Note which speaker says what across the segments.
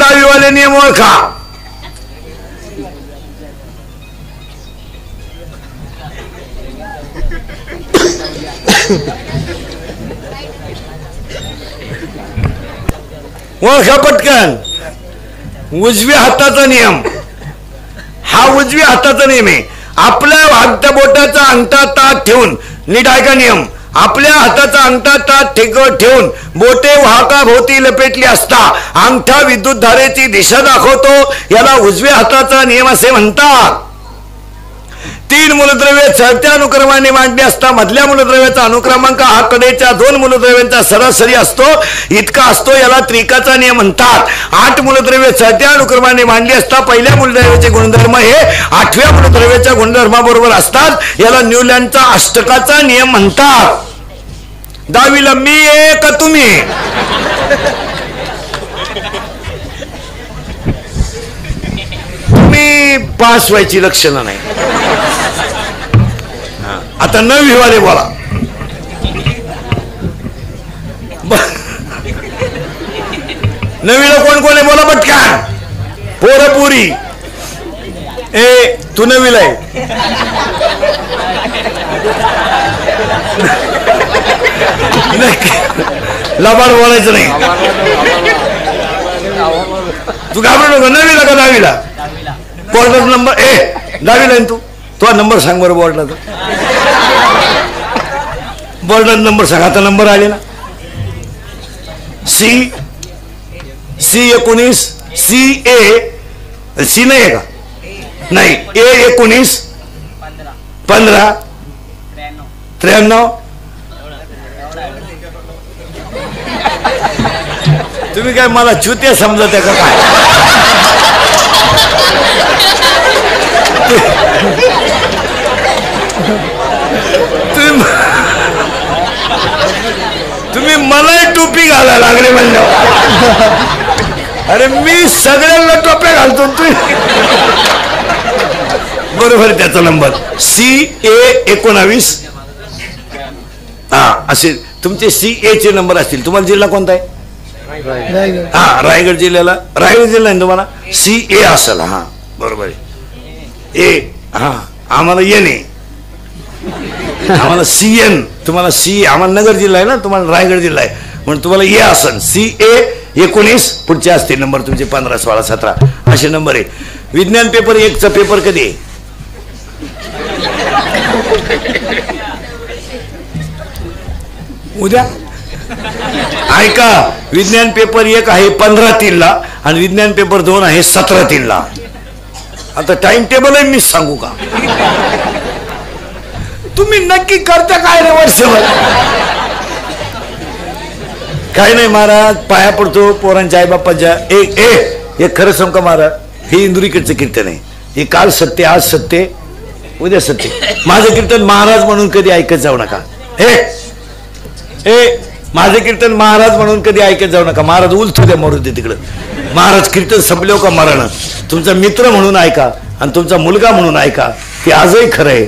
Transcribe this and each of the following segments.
Speaker 1: डावीवाले नियम ओळखा. ओळखा पटकन. उजव्या हाताचा नियम हा उजव्या हाताचा नियम आहे. आपल्या हात बोटाचा अंगठा ताट ठेवून, नीट ऐका नियम, आपल्या हाताचा अंगठा ताट ठेवून बोटे वाहकाभोवती लपेटली असता अंगठा विद्युत धारेची दिशा दाखवतो. याला उजव्या हाताचा नियम असे म्हणतात. 3 मूलद्रव्ये चढत्या अनुक्रमाने मांडली असता मधल्या मूलद्रव्याचा अनुक्रमांक हा कडेच्या 2 मूलद्रव्यांचा सरासरी असतो इतका असतो. याला त्रिकाचा नियम म्हणतात. 8 मूलद्रव्ये चढत्या अनुक्रमाने मांडली असता पहिल्या मूलद्रव्याचे गुणधर्म हे 8व्या मूलद्रव्याच्या गुणधर्माबरोबर असतात. याला न्यूलँडचा अष्टकाचा नियम म्हणतात. 10वीला मी आहे का तुम्ही? तुम्ही पास व्हायची लक्षणं नाही. आता 9वी वाले बोला. नवीला कोण कोण आहे बोला पटकन. पोरं पुरी. ए तू 9वीला आहे. लबाड बोलायचं नाही. तू घाबरू नको. 9वीला का 10वीला? बोर्डाचा नंबर 10वीला आहे तू. तो नंबर सांग बरं बोर्डाचा. बोर्डाचा नंबर सांग. आता नंबर आले ना. C 19 C नाही आहे का? नाही. A 19 15 93. तुम्ही काय मला चुत्या समजत आहे का काय? तुम्ही मलाही टोपी घालायला लागले म्हणलं. अरे मी सगळ्यांना टोप्या घालतो. बरोबर त्याचा नंबर CA 19. हा असे तुमचे CA चे नंबर असतील. तुम्हाला जिल्हा कोणता आहे? हा रायगड जिल्ह्याला. रायगड जिल्हा आहे तुम्हाला. CA असेल. हा बरोबर आहे. A हा आम्हाला N आहे. आम्हाला CN. तुम्हाला C. आम्हाला नगर जिल्हा आहे ना. तुम्हाला रायगड जिल्हा आहे म्हणून तुम्हाला A असेल. CA 19. पुढचे असतील नंबर तुमचे 15 16 17 असे नंबर आहे. विज्ञान पेपर 1 चा पेपर कधी आहे? उद्या. ऐका विज्ञान पेपर 1 आहे 15/3 ला आणि विज्ञान पेपर 2 आहे 17/3 ला. आता टाइम टेबल आहे मीच सांगू का? तुम्ही नक्की करता काय रे वर्षभर? काय नाही महाराज पाया पडतो पोरांच्या आई बाप्पाच्या. एक खरं सांग का महाराज हे इंदुरीकडचं कीर्तन आहे. हे काल सत्य आज सत्य उद्या सत्य. माझं कीर्तन महाराज म्हणून कधी ऐकत जाऊ नका. माझं कीर्तन महाराज म्हणून कधी ऐकत जाऊ नका. महाराज उलथू द्या मरू दे तिकडं. महाराज कीर्तन संपलो का मरण. तुमचा मित्र म्हणून ऐका आणि तुमचा मुलगा म्हणून ऐका. ते आजही खरं आहे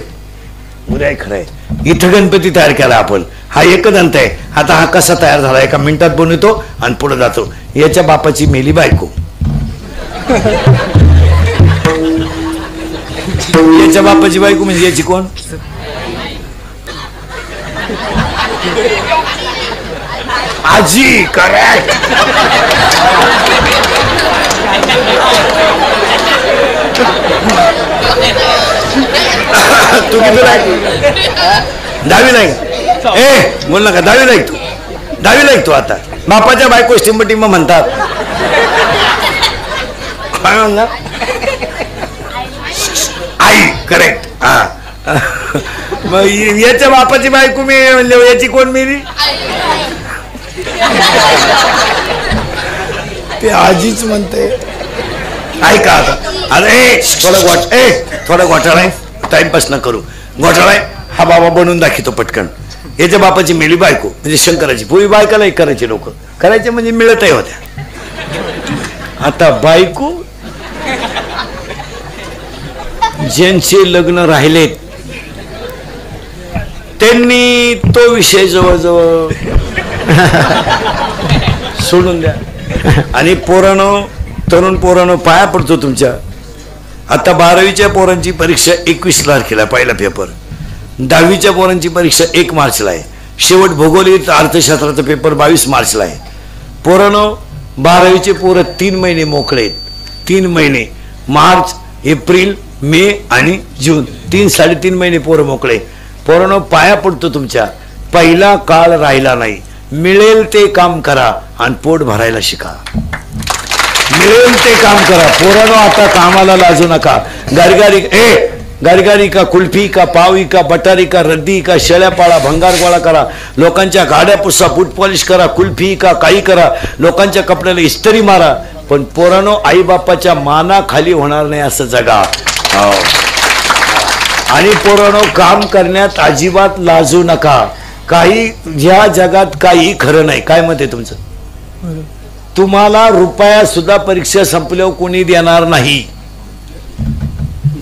Speaker 1: उद्याही खरं आहे. इथं गणपती तयार केला आपण. हा एकदंत आहे. आता हा कसा तयार झाला? एका मिनिटात बनवतो आणि पुढे जातो. याच्या बापाची मेली बायको. याच्या बापाची बायको म्हणजे याची कोण? आजी. करेक्ट. तू किती लायक? 10वीला आहे. बोल नका. 10वीला आहे तू. 10वीला आहे तू. आता बापाच्या बायको टिंब म्हणतात. काय म्हणणार? आई. करेक्ट. हा मग याच्या बापाची बायको मी म्हणले याची कोण मेली? ते आजीच म्हणते. ऐका आता. अरे थोडा घोटाळा आहे. टाइमपास न करू. घोटाळा आहे हा बाबा बनवून दाखवतो पटकन. याच्या बापाची मेली बायको म्हणजे शंकराची. पूर्वी बायकाला एक करायचे लोक. करायचे म्हणजे मिळतही होत्या. आता बायको ज्यांचे लग्न राहिलेत त्यांनी तो विषय जवळजवळ सोडून द्या. आणि पोरांनो तरुण पोरांनो पाया पडतो तुमच्या. आता 12वीच्या पोरांची परीक्षा 21 तारखेला पहिला पेपर, 10वीच्या पोरांची परीक्षा 1 मार्चला आहे, शेवट भूगोलिक अर्थशास्त्राचा पेपर 22 मार्चला आहे. पोरांनो 12वीचे पोरं 3 महिने मोकळे आहेत. 3 महिने मार्च, एप्रिल, मे आणि जून 3-3.5 महिने पोरं मोकळे. पोरांनो पाया पडतो तुमच्या, पहिला काळ राहिला नाही. मिळेल ते काम करा आणि पोट भरायला शिका. मिळेल ते काम करा पोरांनो. आता कामाला लाजू नका. गारगारी का कुल्फी का पावी का बटारी का रद्दी का शेळ्या पाळा, भंगार गोळा करा, लोकांच्या गाड्या पुसा, बूट पॉलिश करा, कुल्फी का काही करा, लोकांच्या कपड्याला इस्त्री मारा, पण पोरांनो आई बापाच्या माना खाली होणार नाही असं जगा. आणि पोरांनो काम करण्यात अजिबात लाजू नका. काही ह्या जगात काही खरं नाही. काय मत आहे तुमचं? तुम्हाला रुपया सुद्धा परीक्षा संपल्यावर कोणी देणार नाही.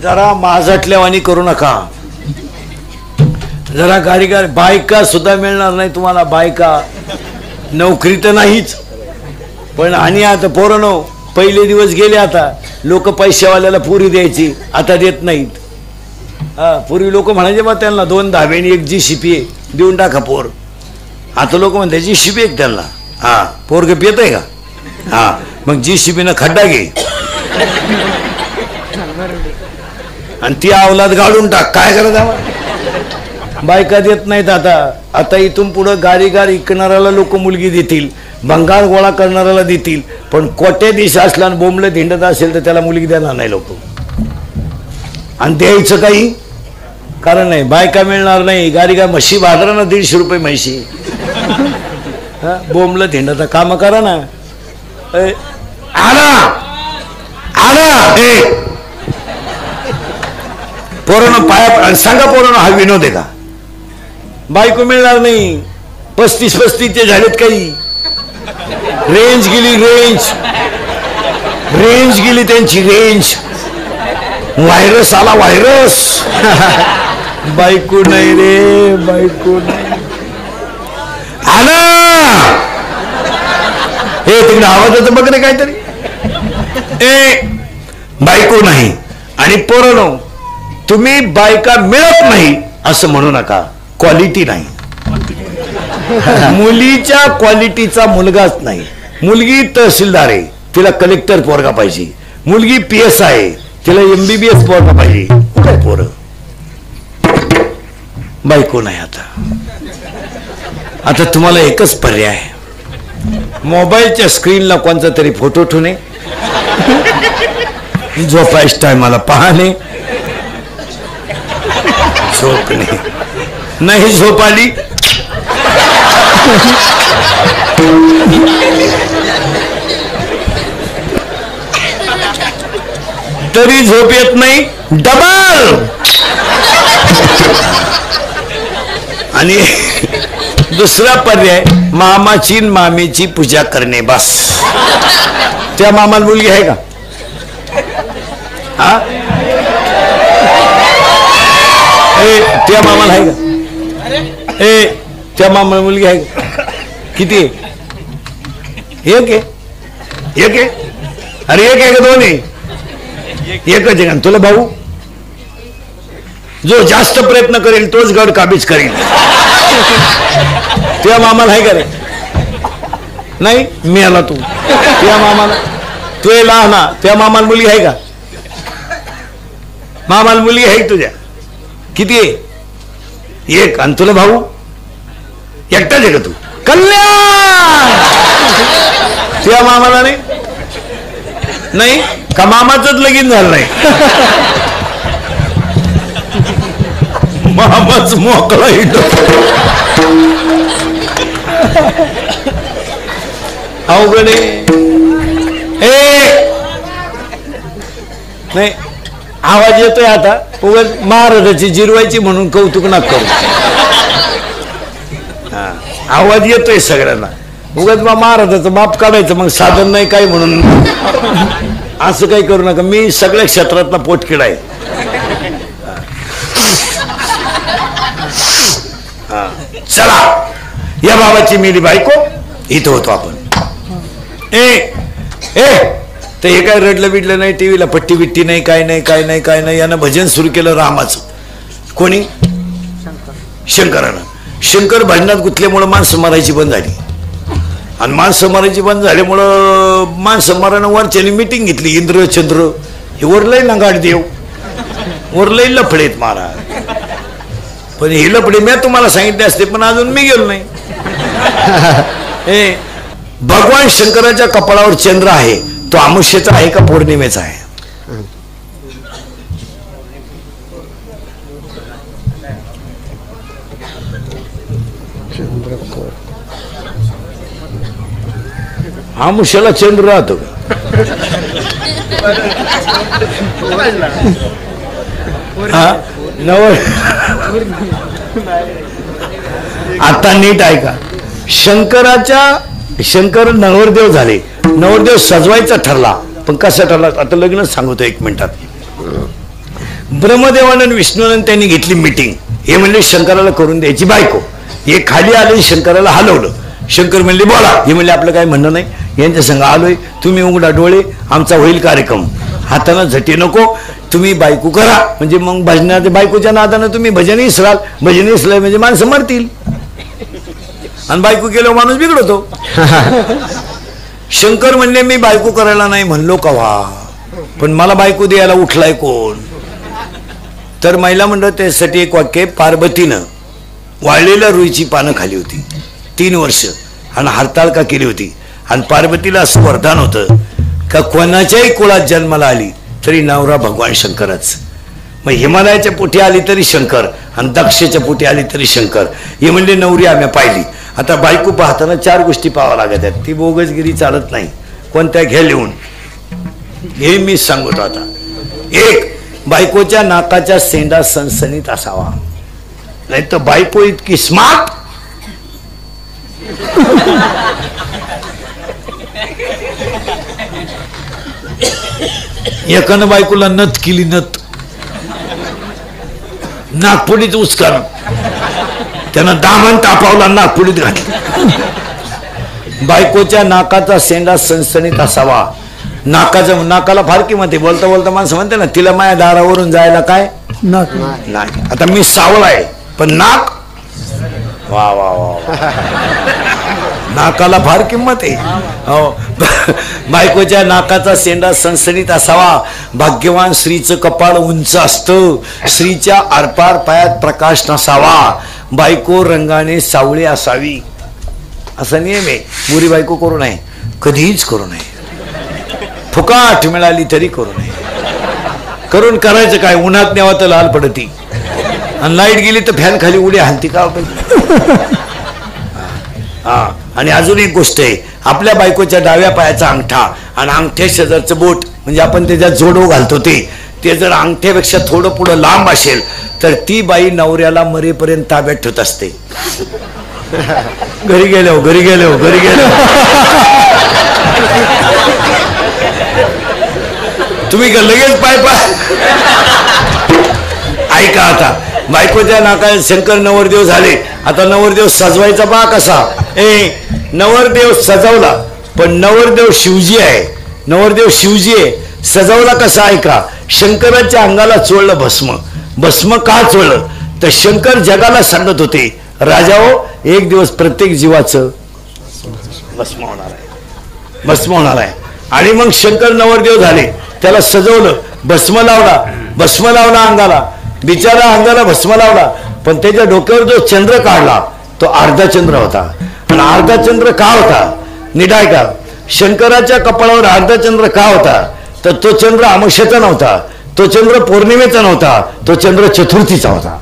Speaker 1: जरा माझटल्यावानी करू नका. जरा गाडी बायका सुद्धा मिळणार नाही तुम्हाला. बायका नोकरी तर नाहीच, पण आणि आता पोरांनो पहिले दिवस गेले. आता लोक पैशावाल्याला पुरी द्यायची, आता देत नाहीत. पूर्वी लोक म्हणायचे बा त्यांना 2 धाबेनी 1 GCP देऊन टाका पोर. आता लोक म्हणते GCP एक त्यांना. पोरग पित आहे का? मग GCP खड्डा घे आणि ती अवलाद गाडून टाक. काय करायचं? बायका देत नाहीत आता. आता इथून पुढं गारी इकणाऱ्याला लोक मुलगी देतील, भंगार गोळा करणाऱ्याला देतील, पण कोट्याधीश असला आणि बोंबलं धिंडत असेल तर त्याला मुलगी देणार नाही लोक. आणि द्यायचं काही कारण नाही. बायका मिळणार नाही. गाडी म्हशी बाजाराना 150 रुपये म्हशी. बोंबलं धिंडता काम करा ना. पोरांनो पाया सांगा. पोरांनो हा विनोद आहे का? बायको मिळणार नाही. 35-35 झालेत. काही रेंज गेली. रेंज गेली त्यांची. रेंज व्हायरस आला. व्हायरस. बायको नाही रे. बायको नाही आला. हे तिकडे आवाजाचं बघ रे काहीतरी. बायको नाही. आणि पोरांनो तुम्ही बायका मिळत नाही असं म्हणू नका. क्वालिटी नाही. मुलीच्या क्वालिटीचा मुलगाच नाही. मुलगी तहसीलदार आहे, तिला कलेक्टर पोरगा पाहिजे. मुलगी PS आहे, तिला MBBS पोरगा पाहिजे. काय पोरं? बायको नाही. आता तुम्हाला एकच पर्याय. मोबाईलच्या स्क्रीनला कोणता तरी फोटो ठेवणे, झोपायच टायमाला पाहणे, झोपणे. नाही झोप आली तरी झोप येत नाही. डबल. आणि दुसरा पर्याय मामाची मामीची पूजा करणे. बस. त्या मामाला मुलगी आहे का? त्या मामाला आहे का? त्या मामाला मुलगी आहे का? किती आहे? एक आहे. एक आहे. अरे एक आहे का 2 आहे? एकच आहे. तुला भाऊ जो जास्त प्रयत्न करेल तोच गड काबीज करेल. त्या मामाला आहे का रे? नाही. मी आला तू. त्या मामाला तू लहान. त्या मामाला मुलगी आहे का? मामाला मुलगी आहे तुझ्या? किती आहे? एक. आणि तुला भाऊ एकटाच आहे का तू? कल्याण. त्या मामाला नाही. नाही का? मामाचंच लगीन झालं नाही. मामाच मोकळा हिंड. अवघड नाही. आवाज येतोय आता. उगाच महाराजाची जिरवायची म्हणून कौतुक नका करू. आवाज येतोय सगळ्यांना. उगाच महाराजाचं माप काढायचं मग साधन नाही काय म्हणून असं काही करू नका. मी सगळ्या क्षेत्रातला पोटकिडा आहे. चला या बाबाची मेली बायको. इथं होतो आपण. तर हे काय रडलं बिडलं नाही, टीव्हीला पट्टी बिट्टी नाही, काय नाही काय नाही काय नाही. यानं भजन सुरू केलं रामाचं. कोणी? शंकरानं. शंकर भजनात गुंतल्यामुळं माणसं मारायची बंद झाली. आणि माणसं मारायची बंद झाल्यामुळं माणसं मारानं वरच्याने मिटिंग घेतली. इंद्र चंद्र हे वरलंय ना गाडदेव, वरलंय लफडेत महाराज. पण हे लफडे मी तुम्हाला सांगितले असते, पण अजून मी गेलो नाही. भगवान शंकराच्या कपाळावर चंद्र आहे, तो अमावस्येचा आहे का पौर्णिमेचा आहे? अमावस्येला चंद्र राहतो का? आता नीट ऐका. शंकर नवरदेव झाले. नवरदेव सजवायचा ठरला, पण कसा ठरला आता लग्न सांगतो 1 मिनिटात. ब्रह्मदेवानंद विष्णूनंद त्यांनी घेतली मीटिंग. हे म्हणले शंकराला करून द्यायची बायको. हे खाली आले, शंकराला हलवलं. शंकर म्हणले बोला. हे म्हणले आपलं काय म्हणणं नाही, यांच्या संग आलोय, तुम्ही उघडा डोळे, आमचा होईल कार्यक्रम, हातानं झटी नको, तुम्ही बायको करा. म्हणजे मग भजनाच्या बायकोच्या नादानं तुम्ही भजन इसराल. भजन इसलं म्हणजे माणसं मरतील, आणि बायको केल्यावर माणूस बिघडतो. शंकर म्हणले मी बायको करायला नाही म्हणलो कवा, पण मला बायको द्यायला उठलाय कोण? तर महिला मंडळ त्यासाठी एक वाक्य. पार्वतीनं वाळलेल्या रुईची पानं खाली होती 3 वर्ष आणि हरताळका केली होती. आणि पार्वतीला असं वरदान होतं का कोणाच्याही कुळात जन्माला आली तरी नवरा भगवान शंकरच. मग हिमालयाच्या पोटी आली तरी शंकर, आणि दक्षच्या पोटी आली तरी शंकर. हे म्हणजे नवरी आम्ही पाहिली. आता बायको पाहताना 4 गोष्टी पाहाव्या लागत आहेत. ती बोगसगिरी चालत नाही. कोणत्या घ्या लिहून, हे मी सांगतो आता. 1, बायकोच्या नाकाच्या सेंडा सणसणीत असावा, नाही तर बायको इतकी स्मार्ट एकानं बायकोला नथ केली, नथ नागपुडीत उचकार, त्यानं दामन तापावला, नागपुडीत घातली. बायकोच्या नाकाचा सेंडा सणसणीत असावा. नाकाला फार किंमत आहे. बोलता बोलता माणसं म्हणते ना, तिला माझ्या दारावरून जायला काय नाही. आता मी सावळा आहे, पण नाक वा वा वा, नाकाला फार किंमत आहे. हो. बायकोच्या नाकाचा सेंडा सणसणीत असावा. भाग्यवान स्त्रीचं कपाळ उंच असतं. स्त्रीच्या आरपार पायात प्रकाश नसावा. बायको रंगाने सावळी असावी, असा नियम आहे. मुरी बायको करू नये, कधीच करू नये. फुकाट मिळाली तरी करू नये. करून करायचं काय? उन्हात न्यावा तर लाल पडती, आणि लाईट गेली तर फॅन खाली उडी हाणती का? हा. आणि अजून एक गोष्ट आहे, आपल्या बायकोच्या डाव्या पायाचा अंगठा आणि अंगठ्या शेजारचं बोट, म्हणजे आपण त्याच्यात जोडो घालतो, ते जर अंगठ्यापेक्षा थोडं पुढं लांब असेल तर ती बाई नवऱ्याला मरेपर्यंत ताब्यात ठेवत असते. घरी गेलो तुम्ही लगेच पाय ऐका. आता बायकोच्या नाकात शंकर नवरदेव झाले. आता नवरदेव सजवायचा पहा कसा. नवरदेव सजवला, पण नवरदेव शिवजी आहे. सजवला कसा ऐका. शंकराच्या अंगाला चोळलं भस्म. भस्म का चोळलं तर शंकर जगाला सांगत होते, राजाओ, एक दिवस प्रत्येक जीवाचं भस्म होणार आहे. आणि मग शंकर नवरदेव झाले, त्याला सजवलं, भस्म लावला अंगाला. बिचारा अंगाला भस्म लावला, पण त्याच्या डोक्यावर जो चंद्र काढला तो अर्धा चंद्र होता. आणि अर्धा चंद्र का होता? निडाय का. शंकराच्या कपाळावर अर्धा चंद्र का होता? तर तो चंद्र अमावस्येचा नव्हता, तो चंद्र पौर्णिमेचा नव्हता, तो चंद्र चतुर्थीचा होता.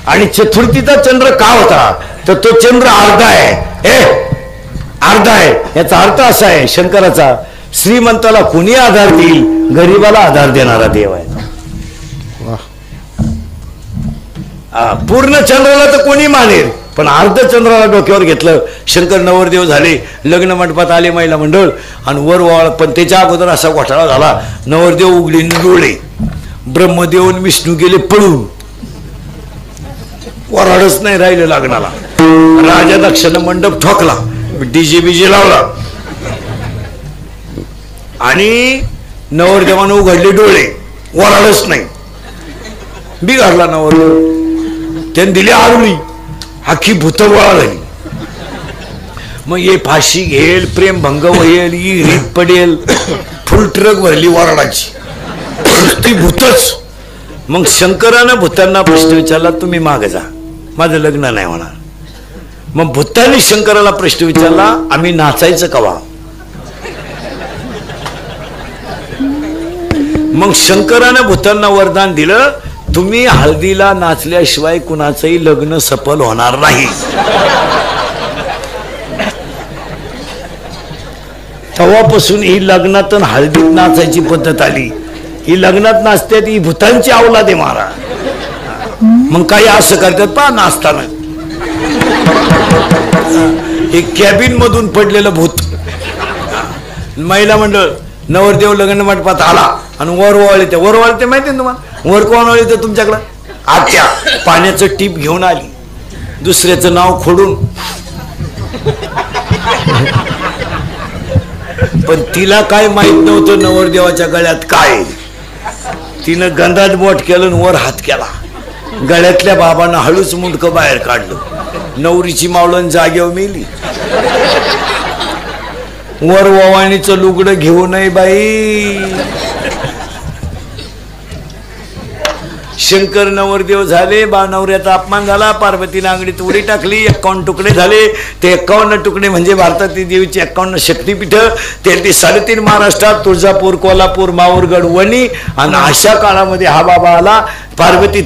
Speaker 1: आणि चतुर्थीचा चंद्र का होता? तर तो चंद्र अर्धा आहे. याचा अर्थ असा आहे शंकराचा, श्रीमंताला कोणी आधार देईल, गरीबाला आधार देणारा देव आहे. पूर्ण चंद्राला तर कोणी मानेल, पण अर्ध चंद्राला डोक्यावर घेतलं. शंकर नवरदेव झाले, लग्न मंडपात आले महिला मंडळ, आणि वर वाळ. पण त्याच्या अगोदर असा घोटाळा झाला. नवरदेव उघडे डोळे, ब्रह्मदेव आणि विष्णू गेले पळून. वराडच नाही राहिलं लग्नाला. राजा दक्षानं मंडप ठोकला, डीजे बीजे लावला. आणि नवरदेवानं उघडले डोळे, वराळच नाही, बिघडला नवरदेव. त्याने दिली आरुळी, अख्खी भूत गोळा झाली. मग ये फाशी घेईल, प्रेमभंग होईल, ही रीत पडेल, फुल ट्रक भरली वराडाची, नुसती भूतच. मग शंकरानं भूतांना प्रश्न विचारला, तुम्ही मागे जा, माझं लग्न नाही होणार. मग भूतांनी शंकराला प्रश्न विचारला, आम्ही नाचायचं कवा? मग शंकरानं भूतांना वरदान दिलं, तुम्ही हळदीला नाचल्याशिवाय कुणाचंही लग्न सफल होणार नाही. तेव्हापासून ही लग्नात हळदीत नाचायची पद्धत आली. ही लग्नात नाचते ती भूतांची अवलाद आहे महाराज. मग काही असं करतात पहा नाचताना, एक कॅबिन मधून पडलेलं भूत. महिला मंडळ नवरदेव लग्न मंडपात आला आणि वर वळते, वर वळते माहिती ना तुम्हाला, वर कोण वळते तुमच्याकडं? आत्या पाण्याचं टीप घेऊन आली, दुसऱ्याचं नाव खोडून. पण तिला काय माहित नव्हतं नवरदेवाच्या गळ्यात काय. तिनं गंधात बोट केलं, वर हात केला, गळ्यातल्या बाबांना हळूच मुंडकं बाहेर काढलं. नवरीची मावळण जागेवर मेली. वर ववाणीचं लुगडं घेऊ नये बाई. शंकर नवरदेव झाले, बा नवऱ्याचा अपमान झाला, पार्वतीने अंगडीत उडी टाकली, 51 तुकडे झाले. ते 51 तुकडे म्हणजे भारतातील देवीची 51 शक्तीपीठ. ते 3.5 महाराष्ट्रात, तुळजापूर, कोल्हापूर, माहूरगड, वणी. आणि अशा काळामध्ये हा बाबा आला. पार्वती